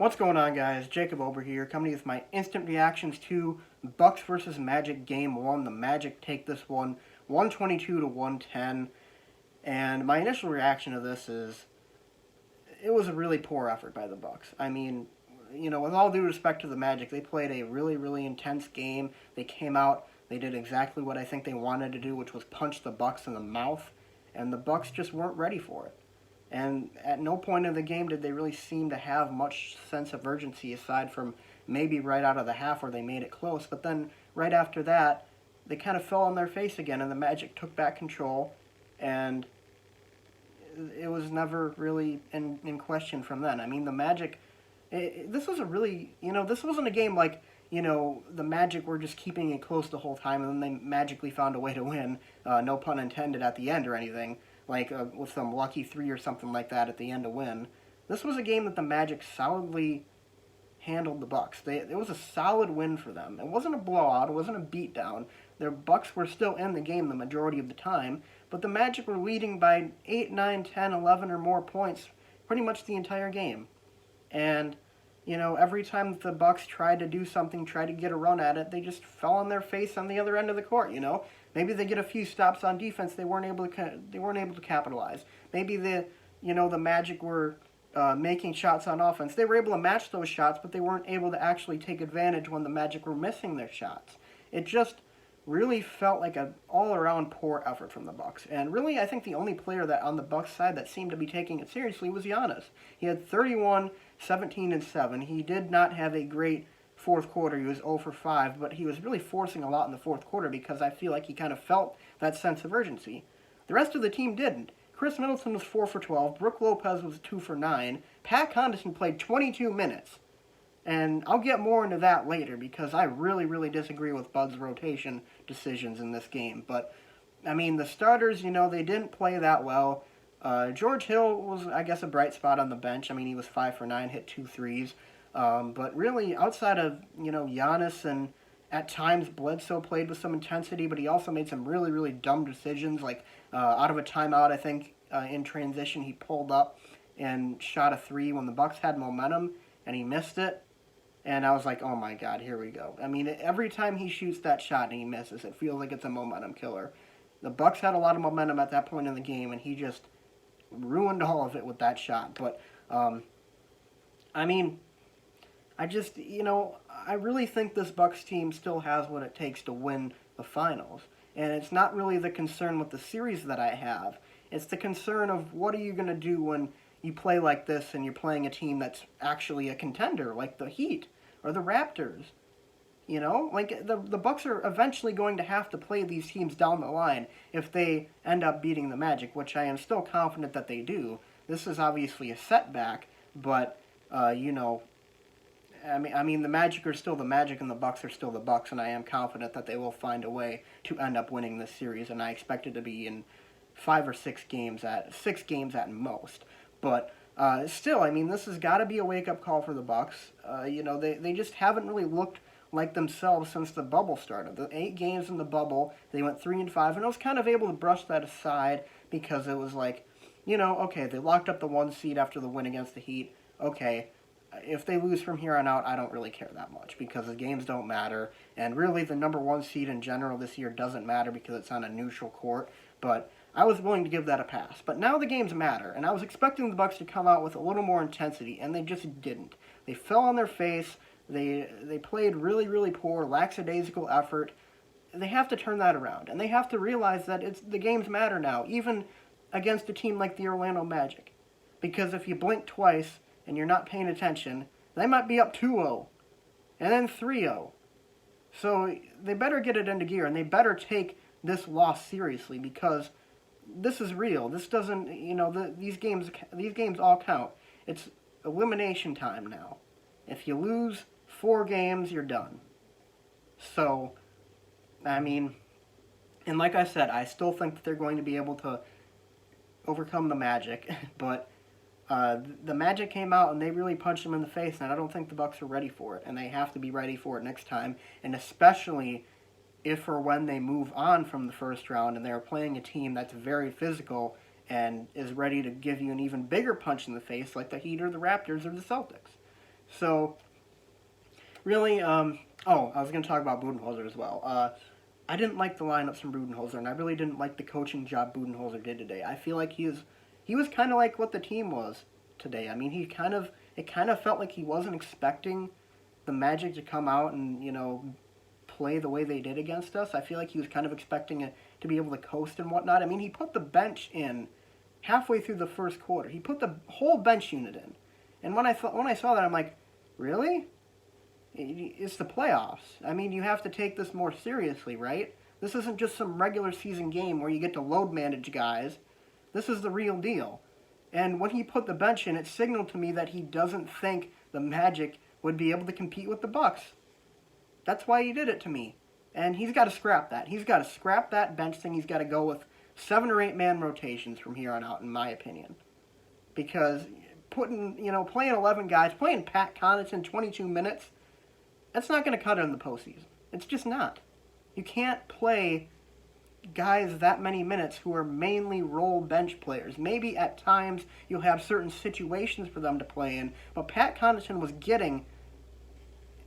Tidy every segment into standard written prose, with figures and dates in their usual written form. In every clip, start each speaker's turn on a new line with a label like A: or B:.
A: What's going on, guys? Jacob over here, coming with my instant reactions to Bucks versus Magic Game 1. The Magic take this one 122 to 110. And my initial reaction to this is it was a really poor effort by the Bucks. With all due respect to the Magic, they played a really, really intense game. They came out, they did exactly what I think they wanted to do, which was punch the Bucks in the mouth, and the Bucks just weren't ready for it. And at no point in the game did they really seem to have much sense of urgency aside from maybe right out of the half where they made it close. But then right after that, they kind of fell on their face again, and the Magic took back control, and it was never really in question from then. I mean, the Magic, this was a really, this wasn't a game like, the Magic were just keeping it close the whole time, and then they magically found a way to win, no pun intended, at the end or anything, like with some lucky three or something like that at the end to win. This was a game that the Magic solidly handled the Bucks. It was a solid win for them. It wasn't a blowout. It wasn't a beatdown. Their Bucks were still in the game the majority of the time, but the Magic were leading by 8, 9, 10, 11 or more points pretty much the entire game. And, every time that the Bucks tried to do something, tried to get a run at it, they just fell on their face on the other end of the court, Maybe they get a few stops on defense, they weren't able to capitalize. Maybe the Magic were making shots on offense. They were able to match those shots, but they weren't able to actually take advantage when the Magic were missing their shots. It just really felt like an all-around poor effort from the Bucks. And really, I think the only player that on the Bucks side that seemed to be taking it seriously was Giannis. He had 31, 17, and 7. He did not have a great fourth quarter. He was 0 for 5, but he was really forcing a lot in the fourth quarter because I feel like he kind of felt that sense of urgency. The rest of the team didn't. Chris Middleton was 4 for 12. Brook Lopez was 2 for 9. Pat Connaughton played 22 minutes. And I'll get more into that later because I really, really disagree with Bud's rotation decisions in this game. But, the starters, they didn't play that well. George Hill was, I guess, a bright spot on the bench. He was 5 for 9, hit 2 threes. But really, outside of, Giannis and at times Bledsoe played with some intensity, but he also made some really, really dumb decisions. Like out of a timeout, I think, in transition, he pulled up and shot a three when the Bucks had momentum, and he missed it. And I was like, oh my God, here we go. Every time he shoots that shot and he misses, it feels like it's a momentum killer. The Bucks had a lot of momentum at that point in the game, and he just ruined all of it with that shot. But, I really think this Bucks team still has what it takes to win the finals. And it's not really the concern with the series that I have. It's the concern of what are you going to do when you play like this and you're playing a team that's actually a contender, like the Heat or the Raptors. The Bucks are eventually going to have to play these teams down the line if they end up beating the Magic, which I am still confident that they do. This is obviously a setback, but, the Magic are still the Magic and the Bucks are still the Bucks, and I am confident that they will find a way to end up winning this series, and I expect it to be in 5 or 6 games at most. But still, this has got to be a wake-up call for the Bucks. They just haven't really looked like themselves since the bubble started. The 8 games in the bubble, they went 3 and 5, and I was kind of able to brush that aside because it was like, okay, they locked up the 1 seed after the win against the Heat. Okay, if they lose from here on out, I don't really care that much because the games don't matter, and really the number 1 seed in general this year doesn't matter because it's on a neutral court, but I was willing to give that a pass. But now the games matter, and I was expecting the Bucks to come out with a little more intensity, and they just didn't. They fell on their face. They played really, really poor, lackadaisical effort. They have to turn that around, and they have to realize that the games matter now, even against a team like the Orlando Magic. Because if you blink twice and you're not paying attention, they might be up 2-0, and then 3-0. So they better get it into gear, and they better take this loss seriously because this is real. This doesn't, these games all count. It's elimination time now. If you lose 4 games, you're done. So, and like I said, I still think that they're going to be able to overcome the Magic, but the Magic came out and they really punched them in the face, and I don't think the Bucks are ready for it, and they have to be ready for it next time, and especially if or when they move on from the first round and they're playing a team that's very physical and is ready to give you an even bigger punch in the face like the Heat or the Raptors or the Celtics. So, really, oh, I was going to talk about Budenholzer as well. I didn't like the lineups from Budenholzer, and I really didn't like the coaching job Budenholzer did today. I feel like he was kind of like what the team was today. I mean, it kind of felt like he wasn't expecting the Magic to come out and, play the way they did against us. I feel like he was kind of expecting it to be able to coast and whatnot. I mean, he put the bench in halfway through the first quarter. He put the whole bench unit in. And when I saw that, I'm like, really? It's the playoffs. I mean, you have to take this more seriously, right? This isn't just some regular season game where you get to load manage guys. This is the real deal. And when he put the bench in, it signaled to me that he doesn't think the Magic would be able to compete with the Bucks. That's why he did it to me. And he's got to scrap that. He's got to scrap that bench thing. He's got to go with 7 or 8 man rotations from here on out, in my opinion. Because playing 11 guys, playing Pat Connaughton 22 minutes, that's not going to cut it in the postseason. It's just not. You can't play guys that many minutes who are mainly role bench players. Maybe at times you'll have certain situations for them to play in, but Pat Connaughton was getting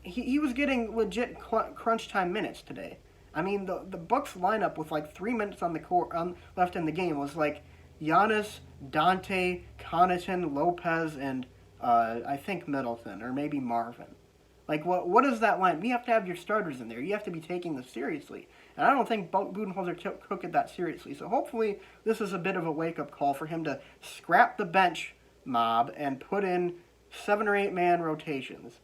A: he was getting legit crunch time minutes today. I mean, the Bucks lineup with like 3 minutes on the court left in the game was like Giannis, Dante, Connaughton, Lopez, and I think Middleton or maybe Marvin. Like, what is that line? We have to have your starters in there. You have to be taking this seriously. And I don't think Budenholzer took it that seriously. So hopefully this is a bit of a wake-up call for him to scrap the bench mob and put in 7 or 8 man rotations.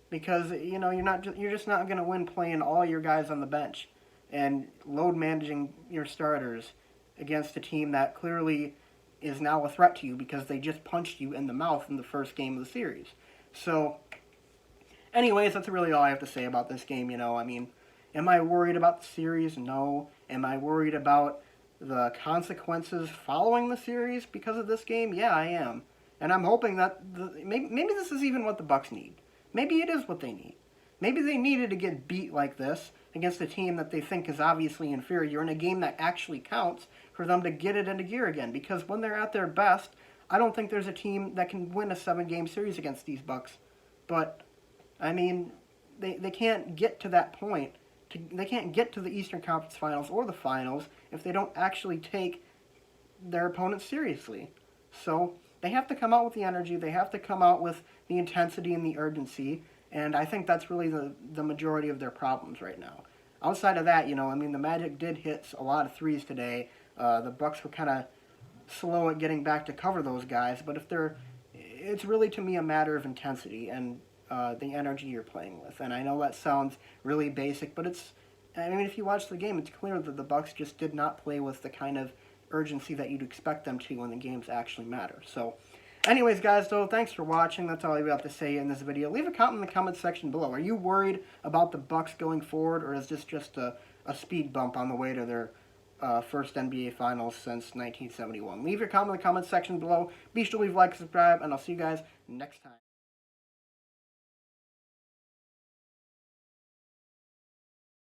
A: Because, you're just not going to win playing all your guys on the bench and load managing your starters against a team that clearly is now a threat to you because they just punched you in the mouth in the first game of the series. So, anyways, that's really all I have to say about this game. I mean, am I worried about the series? No. Am I worried about the consequences following the series because of this game? Yeah, I am. And I'm hoping that maybe this is even what the Bucks need. Maybe it is what they need. Maybe they needed to get beat like this against a team that they think is obviously inferior in a game that actually counts for them to get it into gear again. Because when they're at their best, I don't think there's a team that can win a 7-game series against these Bucks. But, I mean, they can't get to that point. They can't get to the Eastern Conference Finals or the Finals if they don't actually take their opponents seriously. So they have to come out with the energy. They have to come out with the intensity and the urgency. And I think that's really the majority of their problems right now. Outside of that, I mean, the Magic did hit a lot of threes today. The Bucks were kind of slow at getting back to cover those guys. But it's really, to me, a matter of intensity and the energy you're playing with. And I know that sounds really basic, but if you watch the game, it's clear that the Bucks just did not play with the kind of urgency that you'd expect them to when the games actually matter. So, anyways, guys, though, thanks for watching. That's all I have to say in this video. Leave a comment in the comments section below. Are you worried about the Bucks going forward, or is this just a speed bump on the way to their first NBA Finals since 1971? Leave your comment in the comments section below. Be sure to leave a like, subscribe, and I'll see you guys next time.